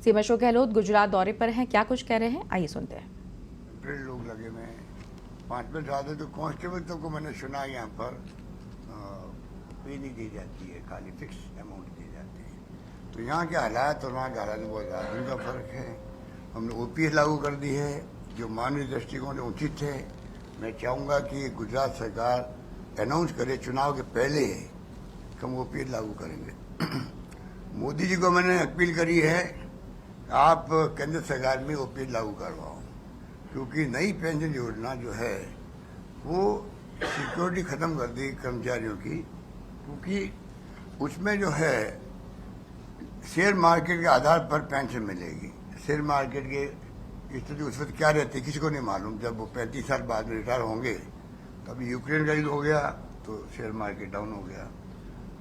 CM Ashok Gehlot Gujarat दौरे पर हैं, क्या कुछ कह रहे हैं, आइए सुनते हैं। लोग लगे हुए हैं, 5 मिनट आधे तो कांस्टेबल तक को मैंने सुना यहाँ पर फी नहीं दी जाती है, खाली फिक्स अमाउंट दी जाती है। तो यहाँ के हालात और वहाँ के हालात में बहुत ज़्यादा का फर्क है। हमने ओपीएस लागू कर दी है, जो मानवीय दृष्टिकोण उचित है। मैं चाहूँगा कि गुजरात सरकार अनाउंस करे चुनाव के पहले कि हम ओपीएस लागू करेंगे। मोदी जी को मैंने अपील करी है, आप केंद्र सरकार में ओपीएस लागू करवाओ, क्योंकि नई पेंशन योजना जो है वो सिक्योरिटी खत्म कर दी कर्मचारियों की, क्योंकि उसमें जो है शेयर मार्केट के आधार पर पेंशन मिलेगी। शेयर मार्केट के स्थिति उस वक्त क्या रहती है किसी को नहीं मालूम। जब वो 35 साल बाद में रिटायर होंगे, तभी यूक्रेन का युद्ध हो गया तो शेयर मार्केट डाउन हो गया,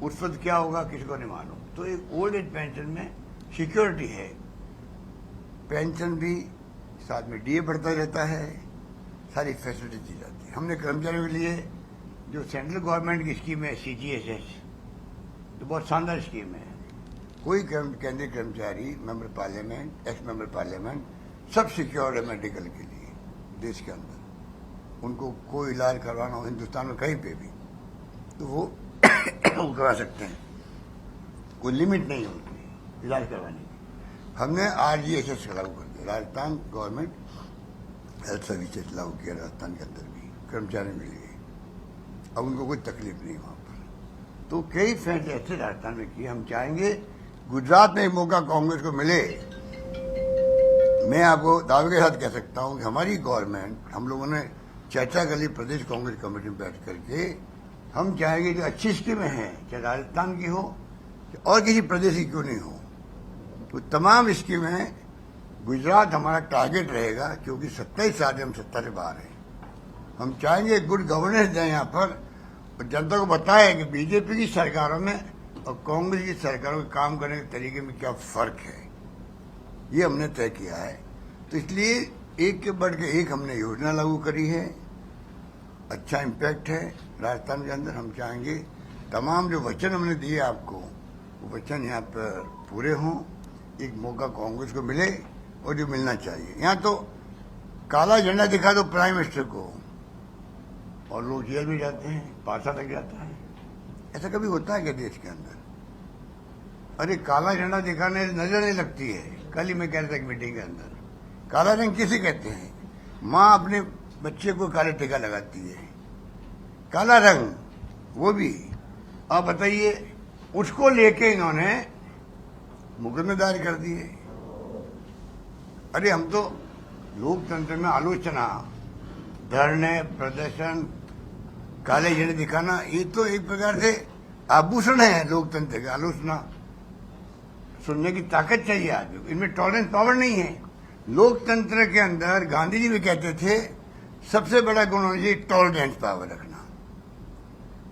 उस वक्त क्या होगा किसी को नहीं मालूम। तो एक ओल्ड एज पेंशन में सिक्योरिटी है, पेंशन भी साथ में डीए बढ़ता रहता है, सारी फैसिलिटी दी जाती है। हमने कर्मचारियों के लिए जो सेंट्रल गवर्नमेंट की स्कीम है CGHS, तो बहुत शानदार स्कीम है। कोई केंद्रीय कर्मचारी, member parliament, x member parliament, सब सिक्योर्ड है मेडिकल के लिए देश के अंदर। उनको कोई इलाज करवाना हो हिंदुस्तान में कहीं पे भी तो वो करवा सकते हैं, कोई लिमिट नहीं होती इलाज करवाने की। हमने RGHS लागू कर दिया, राजस्थान गवर्नमेंट हेल्थ सर्विसेज लागू किया राजस्थान के अंदर भी कर्मचारी मिल गए, अब उनको कोई तकलीफ नहीं वहाँ पर। तो कई फैसले ऐसे राजस्थान में किए। हम चाहेंगे गुजरात में एक मौका कांग्रेस को मिले। मैं आपको दावे के साथ कह सकता हूँ कि हमारी गवर्नमेंट, हम लोगों ने चर्चा कर ली प्रदेश कांग्रेस कमेटी में बैठ करके, हम चाहेंगे जो अच्छी स्कीमें हैं, चाहे राजस्थान की हो और किसी प्रदेश की क्यों नहीं हो, तो तमाम स्कीमें गुजरात हमारा टारगेट रहेगा, क्योंकि 27 साल हम सत्ता से बाहर हैं। हम चाहेंगे गुड गवर्नेंस दें यहाँ पर, और जनता को बताएं कि बीजेपी की सरकारों में और कांग्रेस की सरकारों के काम करने के तरीके में क्या फर्क है, ये हमने तय किया है। तो इसलिए एक के बढ़ के एक हमने योजना लागू करी है, अच्छा इम्पैक्ट है राजस्थान के अंदर। हम चाहेंगे तमाम जो वचन हमने दिए आपको, वो वचन यहाँ पर पूरे हों, एक मौका कांग्रेस को मिले और जो मिलना चाहिए। यहाँ तो काला झंडा दिखा दो प्राइम मिनिस्टर को और लोग जेल में जाते हैं, 5 साल लग जाता है। ऐसा कभी होता है क्या देश के अंदर? अरे काला झंडा दिखाने नजर नहीं लगती है। कल ही मैं कह रहा था एक मीटिंग के अंदर, काला रंग किसे कहते हैं? माँ अपने बच्चे को काले टीका लगाती है, काला रंग, वो भी। आप बताइए, उसको लेके इन्होंने मुकदमे दायर कर दिए। अरे हम तो लोकतंत्र में आलोचना, धरने, प्रदर्शन, काले झंडे दिखाना, ये तो एक प्रकार से आभूषण है लोकतंत्र का। आलोचना सुनने की ताकत चाहिए आदमी को, इनमें टॉलरेंस पावर नहीं है। लोकतंत्र के अंदर गांधी जी भी कहते थे सबसे बड़ा गुण होना चाहिए टॉलरेंस पावर रखना।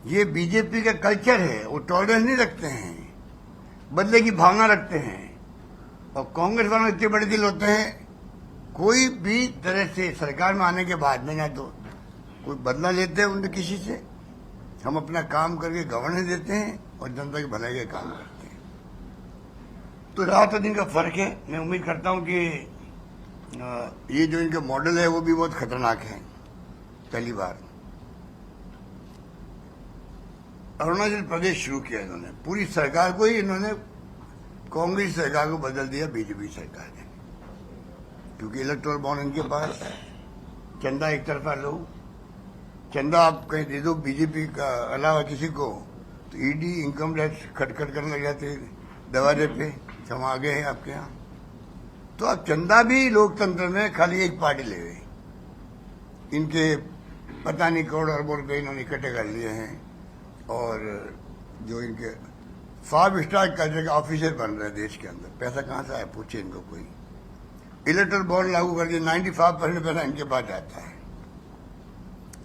ये बीजेपी का कल्चर है, वो टॉलरेंस नहीं रखते हैं, बदले की भावना रखते हैं। और कांग्रेस वालों इतने बड़े दिल होते हैं, कोई भी तरह से सरकार में आने के बाद में ना तो कोई बदला लेते हैं उनसे किसी से। हम अपना काम करके गवर्नेंस देते हैं और जनता की भलाई का काम करते हैं। तो रात और दिन का फर्क है। मैं उम्मीद करता हूं कि ये जो इनका मॉडल है वो भी बहुत खतरनाक है। पहली बार अरुणाचल प्रदेश शुरू किया इन्होंने, पूरी सरकार को ही इन्होंने कांग्रेस सरकार को बदल दिया बीजेपी सरकार ने, क्योंकि इलेक्टोरल बॉन्ड इनके पास, चंदा एक तरफा लो, चंदा आप कहीं दे दो बीजेपी का अलावा किसी को, तो ईडी इनकम टैक्स खटखट करने लग जाते दरवाजे पे, हम आगे हैं आपके यहाँ। तो अब चंदा भी लोकतंत्र में खाली एक पार्टी ले गई, इनके पता नहीं करोड़ अरबों रुपये इन्होंने इकट्ठे कर लिए हैं। और जो इनके 5 स्टार कर्जे का ऑफिसर बन रहे देश के अंदर, पैसा कहाँ से आया पूछे इनको कोई। इलेक्टोरल बॉन्ड लागू करके 95% पैसा इनके पास जाता है,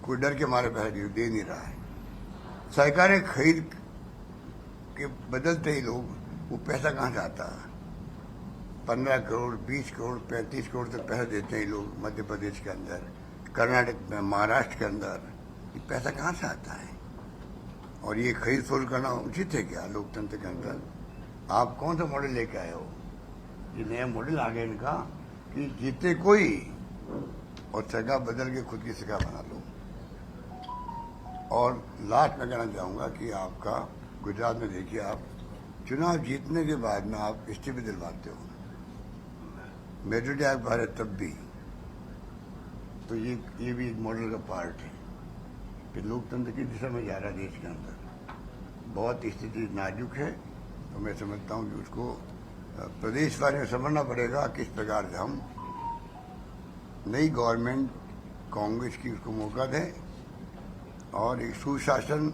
कोई डर के मारे पैसा दे नहीं रहा है। सरकारें खरीद के बदलते ही लोग, वो पैसा कहाँ से आता है? 15 करोड़, 20 करोड़, 35 करोड़ तक पैसा देते हैं लोग मध्य प्रदेश के अंदर, कर्नाटक में, महाराष्ट्र के अंदर। ये पैसा कहाँ से आता है? और ये खरीद फरोख्त करना उचित है क्या लोकतंत्र के अंदर? आप कौन सा मॉडल लेके आए हो? ये नया मॉडल आ गया इनका कि जीते कोई और जगह बदल के खुद की जगह बना लो। और लास्ट में कहना चाहूँगा कि आपका गुजरात में देखिए, आप चुनाव जीतने के बाद में आप इस्तीफे दिलवाते हो, मेजोरिटी आपके पास है तब भी, तो ये भी एक मॉडल का पार्ट है कि लोकतंत्र की दिशा में जा रहा है देश के अंदर। बहुत स्थिति नाजुक है, तो मैं समझता हूँ कि उसको प्रदेशवासियों को समझना पड़ेगा किस प्रकार से हम नई गवर्नमेंट कांग्रेस की उसको मौका दें और एक सुशासन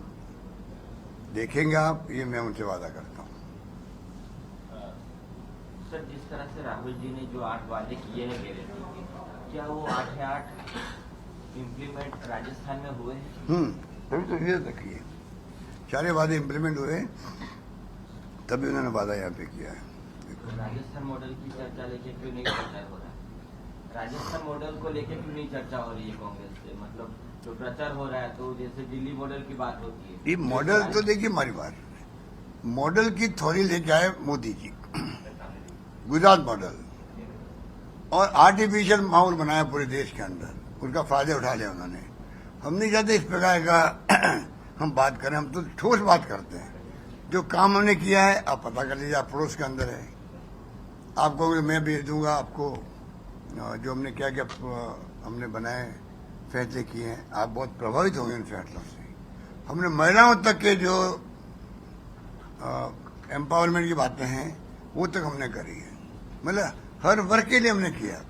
देखेंगे आप, ये मैं उनसे वादा करता हूँ। सर, जिस तरह से राहुल जी ने जो 8 वादे किए हैं गारंटी के, क्या वो 8 इम्प्लीमेंट राजस्थान में हुए हैं? तभी तो ये रखिए, सारे वादे इम्प्लीमेंट हुए, तभी उन्होंने वादा यहाँ पे किया है। तो राजस्थान मॉडल की चर्चा लेके क्यों नहीं प्रचार हो रहा है? राजस्थान मॉडल को लेके क्यों नहीं चर्चा हो रही है कांग्रेस से? मतलब जो प्रचार हो रहा है, तो जैसे दिल्ली मॉडल की बात होती है, ये मॉडल तो देखिए, हमारी बात मॉडल की थोड़ी लेके आए मोदी जी, गुजरात मॉडल, और आर्टिफिशियल माहौल बनाया पूरे देश के अंदर, उसका फायदा उठा लिया उन्होंने। हम नहीं चाहते इस प्रकार का हम बात करें, हम तो ठोस बात करते हैं। जो काम हमने किया है आप पता कर लीजिए, आप पड़ोस के अंदर है, आपको मैं भेज दूंगा आपको जो हमने क्या क्या हमने बनाए फैसले किए हैं, आप बहुत प्रभावित होंगे उन फैसलों से। हमने महिलाओं तक के जो एम्पावरमेंट की बातें हैं वो तक हमने करी है, मतलब हर वर्ग के लिए हमने किया।